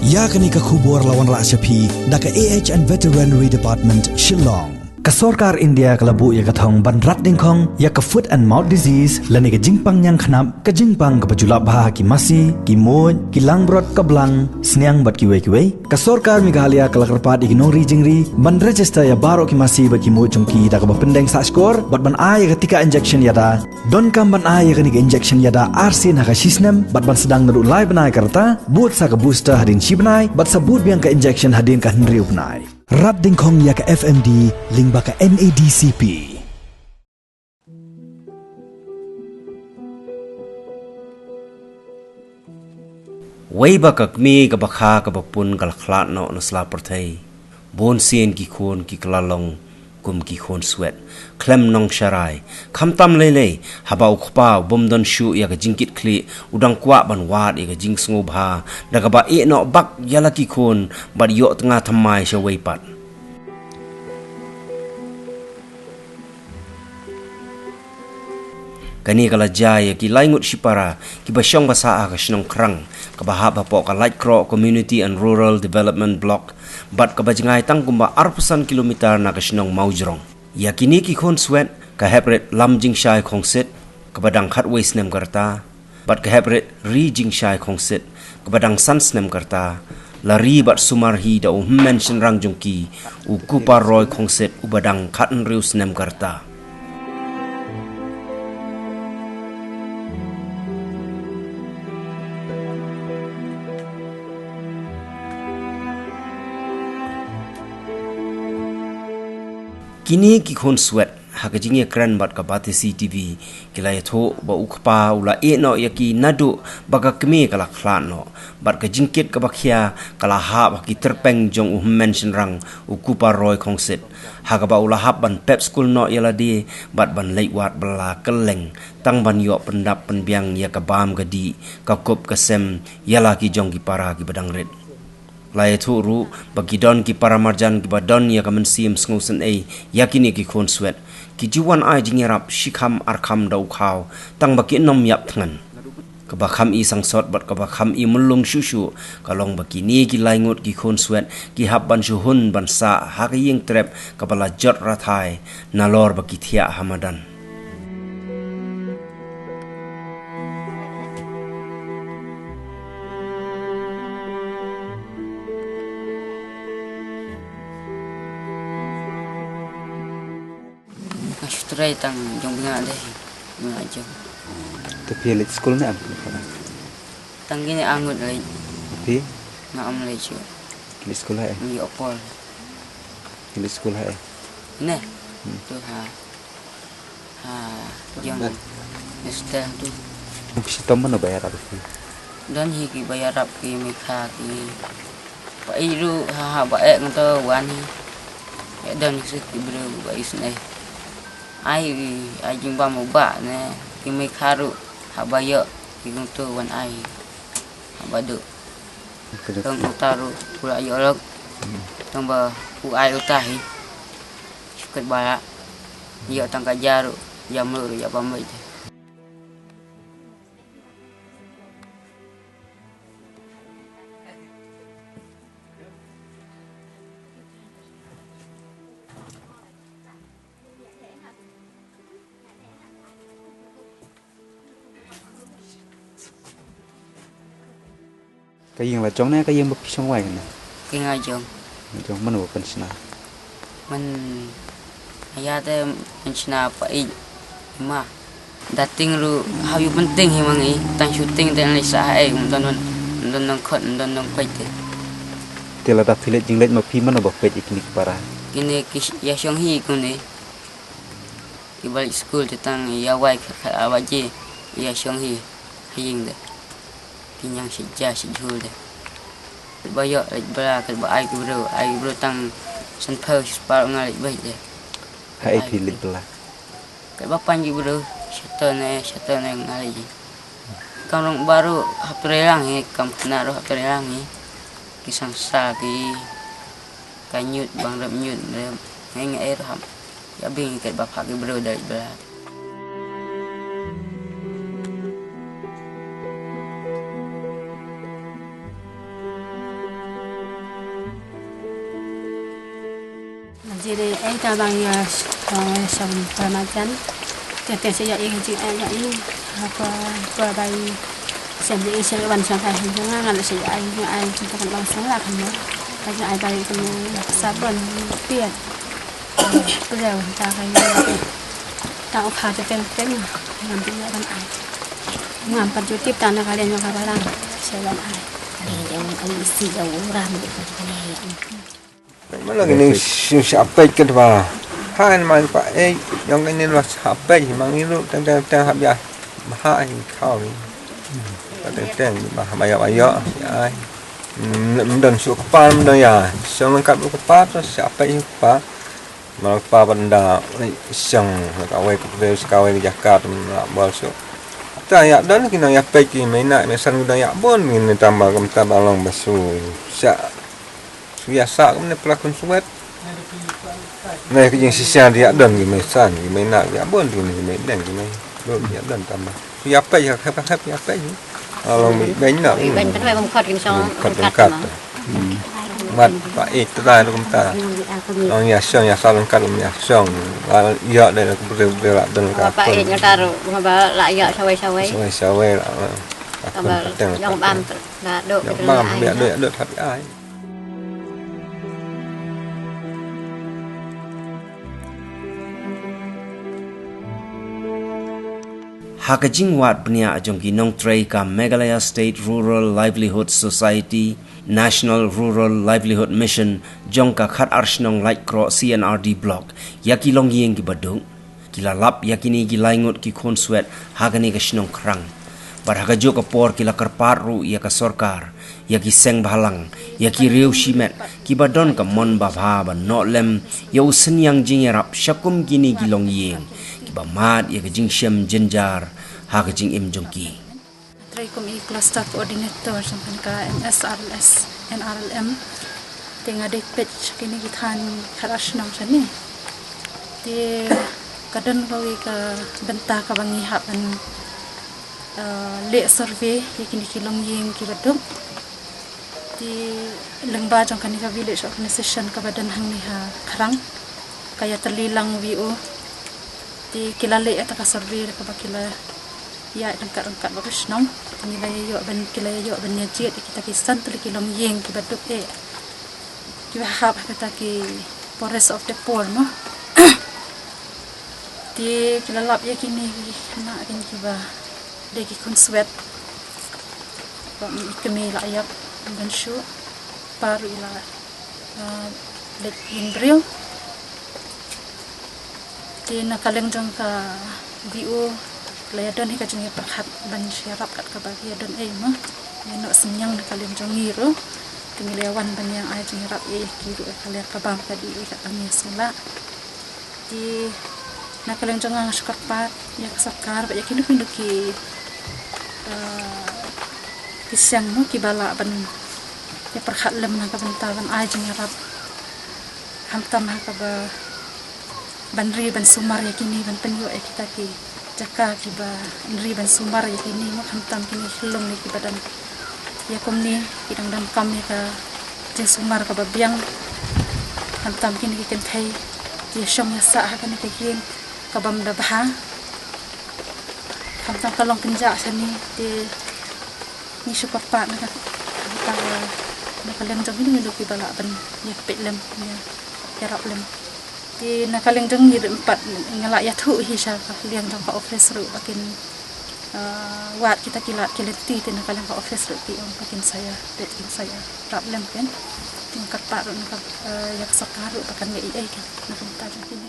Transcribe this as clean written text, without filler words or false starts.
Ya kini ka khubor lawan raksya phi daka AHN Veterinary Department Shillong. Kasorkar India kalabu ya kathong ban rat dingkhong ya ka foot and mouth disease lani ka jingpang nyang khnap ka jingpang ka bajula bha ki masi ki moj ki langbrot ka blang snyang bat ki we kasorkar Meghalaya kalakarpat ignori jingri ban register ya baro ki masi ba ki moj chungki da ka ba pendeng sa skor bat ban ay ka tika injection yada don kam ban ay ka ni injection yada RC na ka sisnem bat ban sedang nadu lai banai karta but sa ka booster hadin chi banai bat sa but biang ka injection hadin ka hnriu banai rat dingkhong ya ka FMD lingba ka NADCP. Way bakak mi kabakha kabapun kalaklat no nasla perthai bon sien ki khon ki kalalong kum ki khon sweat klem nong sharai khamtam lele habau khpa bomdon shu ya ka jingkit kli udang kwa ban wat ya ka jing sngo bha daga ba e no bak yala ki khon bad yo tengah thamai shawai pat kani kala jaya ki laingut shipara ki basyong basa ka shnong krang ka bahab hapo ka light crow community and rural development block bat ka bajngai tangkumba 8% kilometer na ka shnong maujrong yakini ki khon swet ka hepret lamjing shai khongset ka badang khatway snem karta bat ka hepret ri jing shai khongset ka badang san snem karta lari bat sumarhi da mention rang jongki u kupa roy khongset u badang khatn riu snem karta kini ki khon sweat hakajinge kran bat ka bate CTV kilai tho ba ukpa ula e no yaki nadu baga kme kala khlan no bat ka jingkit ka bakhia kala ha ba ki terpeng jong mention rang ukupa roy khongset haga ba ula hab ban pep school no yala di bat ban leiwat bala keleng tang ban yo pendap penbiang ya ka bam gadi ka kop ka sem yala ki jong ki para ki badang red lai thu ru bagi don ki paramarjan ki badon ya kamen sim sngusen e yakini ki khon swet ki jiwan ai jingerap shikham arkham dau khaw tang baki nom yap thangan ka ba kham i sangsot bat ka ba kham i mulung shushu kalong baki ni ki laingut ki khon swet ki hab ban shu hun ban sa ha ka ying trap ka bala jot rathai nalor baki thia hamadan Try tang jong binga deh, binga jong. Tapi late school na am. Tang gini angut lagi. Tapi na am lagi cuy. late school hai. Ni opol. Late school hai. Ne. Tu jong. Estel tu. Si Tom mana bayar apa sih? Dan hi ki bayar rap ki mekha ki. Ba iru ba ek ngto wani. Ya dan sik ki bro ba isnai. Ai jumpa mubak ne kimi kharu habaya kiguntu wan ai habadu tong utaru pula yolok tong ba pu ai utahi sukat bala yo tang kajaru jamlu ya pamai Cái gì là chóng này cái gì mà pisang ngoài này. Cái ngay jong. Chóng mana bukan sena. Man ayat mencina apa ma dating lu hayu penting himang tang shooting dan lisa don nong khot don nong pait Tela ta filet jinglet ma pi mana bapet ikni para. Kini ya syong hi kuni di balik school tentang ya wai awaje ya syong hi haying deh kinyang sija sijul deh bayo bra ke ba ai bro tang san phơ spar ngai bai deh Hai filet bela. ke bapan ji bro shatan ngai ji kamrong baru haprelang he kam kena ro haprelang he kisang sa ki kanyut bang rap nyut ngai air ham ya bing ke bapak ke bro dari bra Jadi tabang ya sabun Ramadan. Tete saya ingin cerita ini apa bayi sebelum saya wan sampai jangan kalau saya ingin ceritakan langsung lah kan ya. Karena ai bayi itu sabun pian. Bây giờ ta phải tạo khá cho tên làm tiếng là văn ai làm phần trực tiếp ta nó phải lên cho các bạn sẽ làm ai để ông xì dầu ra mình có cái này mana gini siapa ikan bah han man pak yang ini lah siapa mang ini tang hab ya mahai kau ni tang bah bayar ai dan suka pan dan ya sang lengkap kepat siapa pak malah benda iseng kawai ke sekawai di Jakarta nak so tak ya dan kena ya peki mainak mesan udah ya bon ini tambah kemta balong basu sak biasa kemne pelakon suwet nah yang sisa dia dan mesan mainak ya bon tu ni main gini do ya dan tambah ya pe ya pe kalau banyak bên bên không khát cái sao kat mat pak itu dah tu kemta orang ya salam kan ya song ya dah berat dan Pak ini taruh ngaba lại ya sawai lah tambah yang bam là độ yang bam biar được thật ai Hakajing wat pnia jongki nong tray ka Meghalaya State Rural Livelihood Society National Rural Livelihood Mission jongka khat arshnong light cro CNRD block yaki long yeng ki badung kila lap yakini ki laingot ki khon swet hagani ka shnong krang bar hagajo ka por kila karpar ru ya ka sorkar yaki seng bhalang yaki reu shimet ki badon ka mon ba bha ba no lem yo senyang jing rap shakum kini ki long yeng ki ba mat ya ka jing shem jenjar hagajing im jongki Try kami cluster coordinator sampai ke NSRLS NRLM tengah di page kini kita kharash nang sini di kadang kau ke bentah ke bangi hapan le survey kini kilong yeng kibaduk di lengba jong kani ka village organization ka badan hang ni ha kharang kaya terlilang VO di kilale eta ka survey ka bakila ya rengkat bagus nom nilai yo ben kilai yo ben nyajit kita kisan tu kilong yeng ki baduk ki hab kata ki forest of the poor no di kilalap ya kini na kin ki ba de ki kun sweat ba mi kemi la ya ben shu paru ila let inbril di nakaleng jong ka VO Layadan hika jengi perhat ban syarap kat ka bagi dan mah no senyang na kalian jongiro tingilawan ban yang ay jengi rap kiru kalian ka bang tadi kat kami sula di na kalian jongang sukarpat ya kasakar ya kini pinduki kisang no kibala ban ya perhat lem na ka bentaban ay jengi rap hamtam ha ka ba banri ban sumar ya kini ban penyo kita ki jaka kiba nri ban sumbar ya kini mo hantam kini hilong ni kiba dan ya komni kidang dan kami ka jeng sumar ka babiang hantam kini kiken thai ya shong ya sa kan ke kin ka bam da bah hantam kalong kenja sani de ni syukur pa na ka ta na kaleng jong ni do kiba la ban ya petlem ya rap lem di nakaling jeng ni empat ngelak ya thu hi sha liang jong ka office ru bakin wat kita kilat kileti di nakaling ka office ru ti om bakin saya dekin saya problem kan tingkat pak ru ya sakaru bakan ngai kan nak minta jeng